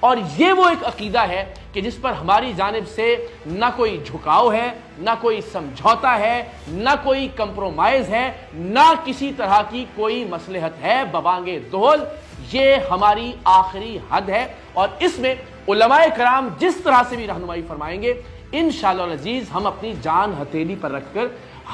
اور یہ وہ ایک عقیدہ ہے کہ جس پر ہماری جانب سے نہ کوئی جھکاؤ ہے، نہ کوئی سمجھوتا ہے، نہ کوئی کمپرومائز ہے، نہ کسی طرح کی کوئی مصلحت ہے ببانگ دہل۔ یہ ہماری آخری حد ہے، اور اس میں علماء کرام جس طرح سے بھی رہنمائی فرمائیں گے انشاءاللہ العزیز ہم اپنی جان ہتھیلی پر رکھ کر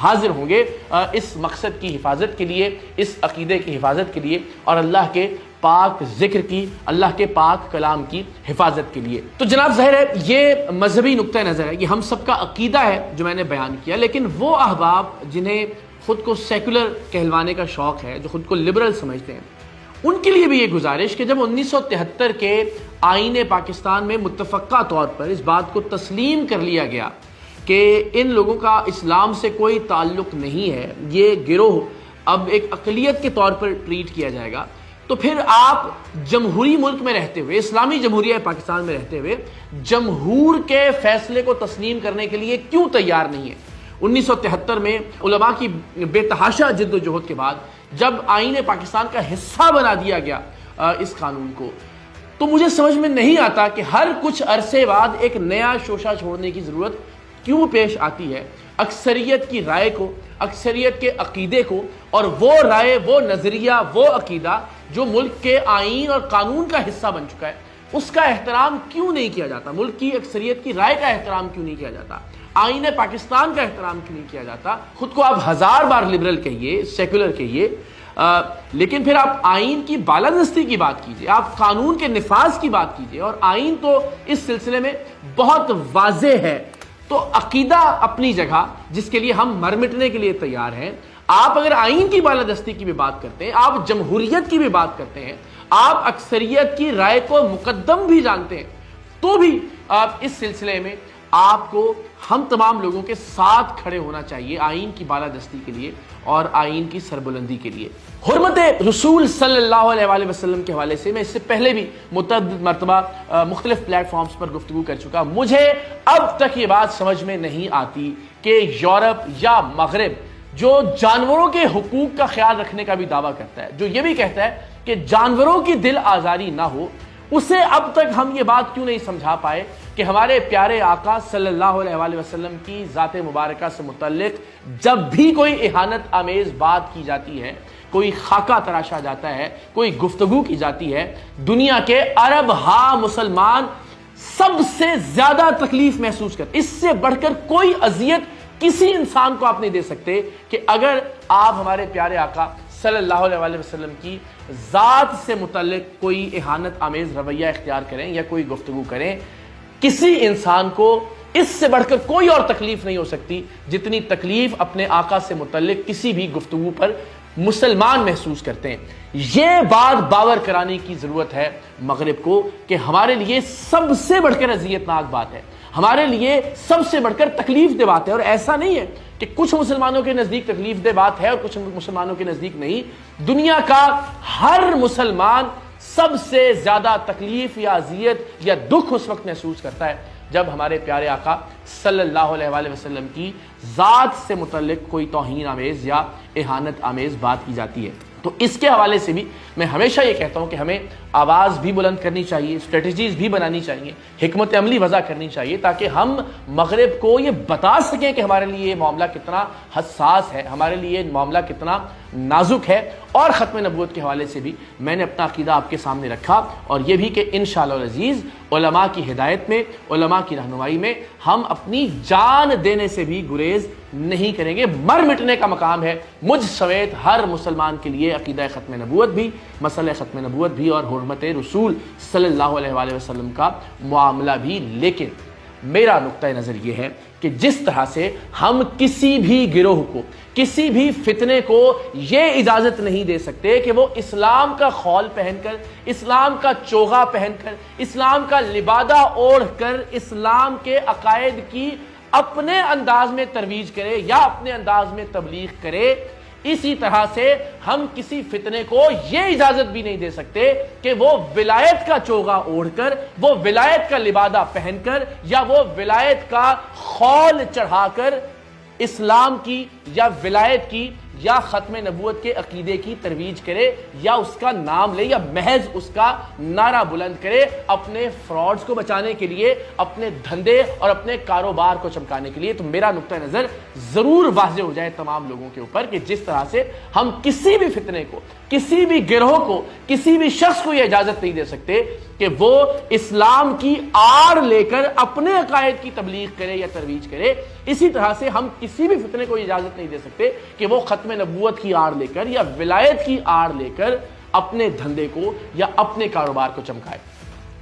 حاضر ہوں گے اس مقصد کی حفاظت کے لیے، اس عقیدے کی حفاظت کے لیے، اور اللہ کے پاک ذکر کی، اللہ کے پاک کلام کی حفاظت کے لیے۔ تو جناب ظاہر ہے یہ مذہبی نقطہ نظر ہے، یہ ہم سب کا عقیدہ ہے جو میں نے بیان کیا، لیکن وہ احباب جنہیں خود کو سیکولر کہلوانے کا شوق ہے، جو خود کو لبرل سمجھتے ہیں، ان کے لیے بھی یہ گزارش کہ جب 1973 کے آئین پاکستان میں متفقہ طور پر اس بات کو تسلیم کر لیا گیا کہ ان لوگوں کا اسلام سے کوئی تعلق نہیں ہے، یہ گروہ اب ایک اقلیت کے طور پر ٹریٹ کیا جائے گا، تو پھر آپ جمہوری ملک میں رہتے ہوئے، اسلامی جمہوریہ پاکستان میں رہتے ہوئے جمہور کے فیصلے کو تسلیم کرنے کے لیے کیوں تیار نہیں ہے؟ 1973 میں علماء کی بے تحاشا جد و جہد کے بعد جب آئین پاکستان کا حصہ بنا دیا گیا اس قانون کو، تو مجھے سمجھ میں نہیں آتا کہ ہر کچھ عرصے بعد ایک نیا شوشہ چھوڑنے کی ضرورت کیوں پیش آتی ہے اکثریت کی رائے کو، اکثریت کے عقیدے کو، اور وہ رائے، وہ نظریہ، وہ عقیدہ جو ملک کے آئین اور قانون کا حصہ بن چکا ہے، اس کا احترام کیوں نہیں کیا جاتا؟ ملک کی اکثریت کی رائے کا احترام کیوں نہیں کیا جاتا؟ آئین پاکستان کا احترام کیوں نہیں کیا جاتا؟ خود کو آپ 1000 بار لبرل کہیے، سیکولر کہیے، لیکن پھر آپ آئین کی بالادستی کی بات کیجئے، آپ قانون کے نفاذ کی بات کیجئے، اور آئین تو اس سلسلے میں بہت واضح ہے۔ تو عقیدہ اپنی جگہ جس کے لیے ہم مر مٹنے کے لیے تیار ہیں، آپ اگر آئین کی بالادستی کی بھی بات کرتے ہیں، آپ جمہوریت کی بھی بات کرتے ہیں، آپ اکثریت کی رائے کو مقدم بھی جانتے ہیں، تو بھی آپ اس سلسلے میں آپ کو ہم تمام لوگوں کے ساتھ کھڑے ہونا چاہیے آئین کی بالادستی کے لیے اور آئین کی سربلندی کے لیے۔ حرمت رسول صلی اللہ علیہ وآلہ وسلم کے حوالے سے میں اس سے پہلے بھی متعدد مرتبہ مختلف پلیٹ فارمز پر گفتگو کر چکا۔ مجھے اب تک یہ بات سمجھ میں نہیں آتی کہ یورپ یا مغرب جو جانوروں کے حقوق کا خیال رکھنے کا بھی دعویٰ کرتا ہے، جو یہ بھی کہتا ہے کہ جانوروں کی دل آزاری نہ ہو، اسے اب تک ہم یہ بات کیوں نہیں سمجھا پائے کہ ہمارے پیارے آقا صلی اللہ علیہ وآلہ وسلم کی ذات مبارکہ سے متعلق جب بھی کوئی اہانت آمیز بات کی جاتی ہے، کوئی خاکہ تراشا جاتا ہے، کوئی گفتگو کی جاتی ہے، دنیا کے عرب ہا مسلمان سب سے زیادہ تکلیف محسوس کرتے، اس سے بڑھ کر کوئی اذیت کسی انسان کو آپ نہیں دے سکتے کہ اگر آپ ہمارے پیارے آقا صلی اللہ علیہ وآلہ وسلم کی ذات سے متعلق کوئی اہانت آمیز رویہ اختیار کریں یا کوئی گفتگو کریں۔ کسی انسان کو اس سے بڑھ کر کوئی اور تکلیف نہیں ہو سکتی جتنی تکلیف اپنے آقا سے متعلق کسی بھی گفتگو پر مسلمان محسوس کرتے ہیں۔ یہ بات باور کرانے کی ضرورت ہے مغرب کو کہ ہمارے لیے سب سے بڑھ کر اذیت ناک بات ہے، ہمارے لیے سب سے بڑھ کر تکلیف دہ بات ہے، اور ایسا نہیں ہے کہ کچھ مسلمانوں کے نزدیک تکلیف دہ بات ہے اور کچھ مسلمانوں کے نزدیک نہیں۔ دنیا کا ہر مسلمان سب سے زیادہ تکلیف یا اذیت یا دکھ اس وقت محسوس کرتا ہے جب ہمارے پیارے آقا صلی اللہ علیہ وآلہ وسلم کی ذات سے متعلق کوئی توہین آمیز یا اہانت آمیز بات کی جاتی ہے۔ تو اس کے حوالے سے بھی میں ہمیشہ یہ کہتا ہوں کہ ہمیں آواز بھی بلند کرنی چاہیے، اسٹریٹجیز بھی بنانی چاہیے، حکمت عملی وضع کرنی چاہیے، تاکہ ہم مغرب کو یہ بتا سکیں کہ ہمارے لیے یہ معاملہ کتنا حساس ہے، ہمارے لیے یہ معاملہ کتنا نازک ہے۔ اور ختم نبوت کے حوالے سے بھی میں نے اپنا عقیدہ آپ کے سامنے رکھا، اور یہ بھی کہ انشاءاللہ العزیز علماء کی ہدایت میں، علماء کی رہنمائی میں ہم اپنی جان دینے سے بھی گریز نہیں کریں گے۔ مر مٹنے کا مقام ہے مجھ سمیت ہر مسلمان کے لیے عقیدہ ختم نبوت بھی، مسئلہ ختم نبوت بھی، اور حرمت رسول صلی اللہ علیہ وآلہ وسلم کا معاملہ بھی۔ لیکن میرا نقطہ نظر یہ ہے کہ جس طرح سے ہم کسی بھی گروہ کو، کسی بھی فتنے کو یہ اجازت نہیں دے سکتے کہ وہ اسلام کا خول پہن کر، اسلام کا چوغا پہن کر، اسلام کا لبادہ اوڑھ کر اسلام کے عقائد کی اپنے انداز میں ترویج کرے یا اپنے انداز میں تبلیغ کرے، اسی طرح سے ہم کسی فتنے کو یہ اجازت بھی نہیں دے سکتے کہ وہ ولایت کا چوغا اوڑھ کر، وہ ولایت کا لبادہ پہن کر، یا وہ ولایت کا خول چڑھا کر اسلام کی یا ولایت کی یا ختم نبوت کے عقیدے کی ترویج کرے یا اس کا نام لے یا محض اس کا نعرہ بلند کرے اپنے فراڈز کو بچانے کے لیے، اپنے دھندے اور اپنے کاروبار کو چمکانے کے لیے، تو میرا نقطہ نظر ضرور واضح ہو جائے تمام لوگوں کے اوپر کہ جس طرح سے ہم کسی بھی فتنے کو، کسی بھی گروہ کو، کسی بھی شخص کو یہ اجازت نہیں دے سکتے کہ وہ اسلام کی آڑ لے کر اپنے عقائد کی تبلیغ کرے یا ترویج کرے، اسی طرح سے ہم کسی بھی فتنے کو اجازت نہیں دے سکتے کہ وہ ختم نبوت کی آڑ لے کر یا ولایت کی آڑ لے کر اپنے دھندے کو یا اپنے کاروبار کو چمکائے۔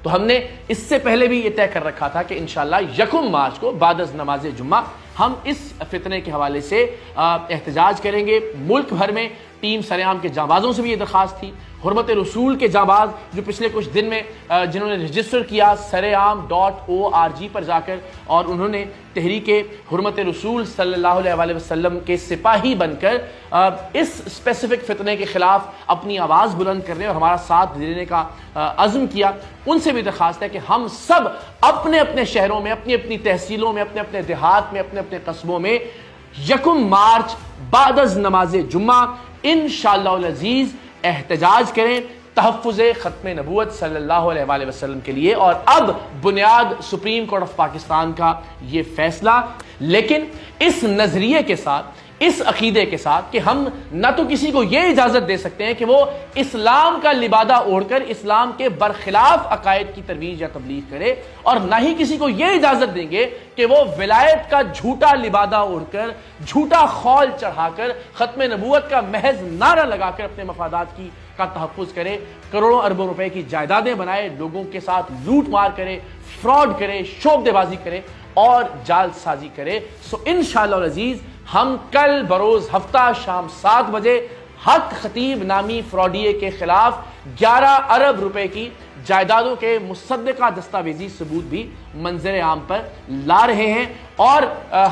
تو ہم نے اس سے پہلے بھی یہ طے کر رکھا تھا کہ انشاءاللہ 1 مارچ کو بعد از نماز جمعہ ہم اس فتنے کے حوالے سے احتجاج کریں گے۔ ملک بھر میں ٹیم سریعام کے جانبازوں سے بھی یہ درخواست تھی، حرمت رسول کے جانباز جو پچھلے کچھ دن میں جنہوں نے رجسٹر کیا سرعام.org پر جا کر اور انہوں نے تحریک حرمت رسول صلی اللہ علیہ وسلم کے سپاہی بن کر اس اسپیسیفک فتنے کے خلاف اپنی آواز بلند کرنے اور ہمارا ساتھ دینے کا عزم کیا، ان سے بھی درخواست ہے کہ ہم سب اپنے اپنے شہروں میں، اپنی اپنی تحصیلوں میں، اپنے اپنے دیہات میں، اپنے اپنے قصبوں میں 1 مارچ بعد از نماز جمعہ انشاءاللہ العزیز احتجاج کریں تحفظ ختم نبوت صلی اللہ علیہ وسلم کے لیے۔ اور اب بنیاد سپریم کورٹ آف پاکستان کا یہ فیصلہ، لیکن اس نظریے کے ساتھ، اس عقیدے کے ساتھ کہ ہم نہ تو کسی کو یہ اجازت دے سکتے ہیں کہ وہ اسلام کا لبادہ اوڑھ کر اسلام کے برخلاف عقائد کی ترویج یا تبلیغ کرے، اور نہ ہی کسی کو یہ اجازت دیں گے کہ وہ ولایت کا جھوٹا لبادہ اوڑھ کر، جھوٹا خول چڑھا کر، ختم نبوت کا محض نعرہ لگا کر اپنے مفادات کا تحفظ کرے، کروڑوں اربوں روپے کی جائیدادیں بنائے، لوگوں کے ساتھ لوٹ مار کرے، فراڈ کرے، شعبدے بازی کرے اور جال سازی کرے۔ سو انشاءاللہ العزیز ہم کل بروز ہفتہ شام 7 بجے حق خطیب نامی فراڈیے کے خلاف 11 ارب روپے کی جائیدادوں کے مصدقہ دستاویزی ثبوت بھی منظر عام پر لا رہے ہیں، اور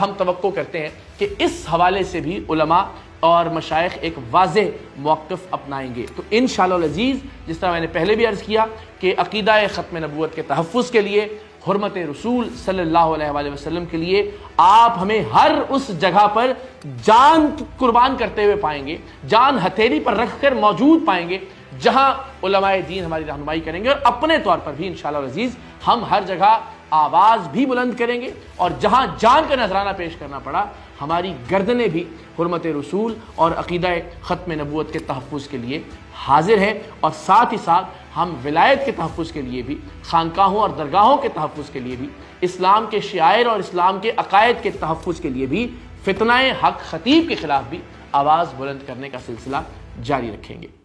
ہم توقع کرتے ہیں کہ اس حوالے سے بھی علماء اور مشائخ ایک واضح موقف اپنائیں گے۔ تو انشاءاللہ العزیز جس طرح میں نے پہلے بھی عرض کیا کہ عقیدہ ختم نبوت کے تحفظ کے لیے، حرمت رسول صلی اللہ علیہ وسلم کے لیے آپ ہمیں ہر اس جگہ پر جان قربان کرتے ہوئے پائیں گے، جان ہتھیلی پر رکھ کر موجود پائیں گے، جہاں علماء دین ہماری رہنمائی کریں گے، اور اپنے طور پر بھی انشاءاللہ العزیز ہم ہر جگہ آواز بھی بلند کریں گے، اور جہاں جان کا نذرانہ پیش کرنا پڑا ہماری گردنیں بھی حرمت رسول اور عقیدہ ختم نبوت کے تحفظ کے لیے حاضر ہے، اور ساتھ ہی ساتھ ہم ولایت کے تحفظ کے لیے بھی، خانقاہوں اور درگاہوں کے تحفظ کے لیے بھی، اسلام کے شعائر اور اسلام کے عقائد کے تحفظ کے لیے بھی، فتنہ حق خطیب کے خلاف بھی آواز بلند کرنے کا سلسلہ جاری رکھیں گے۔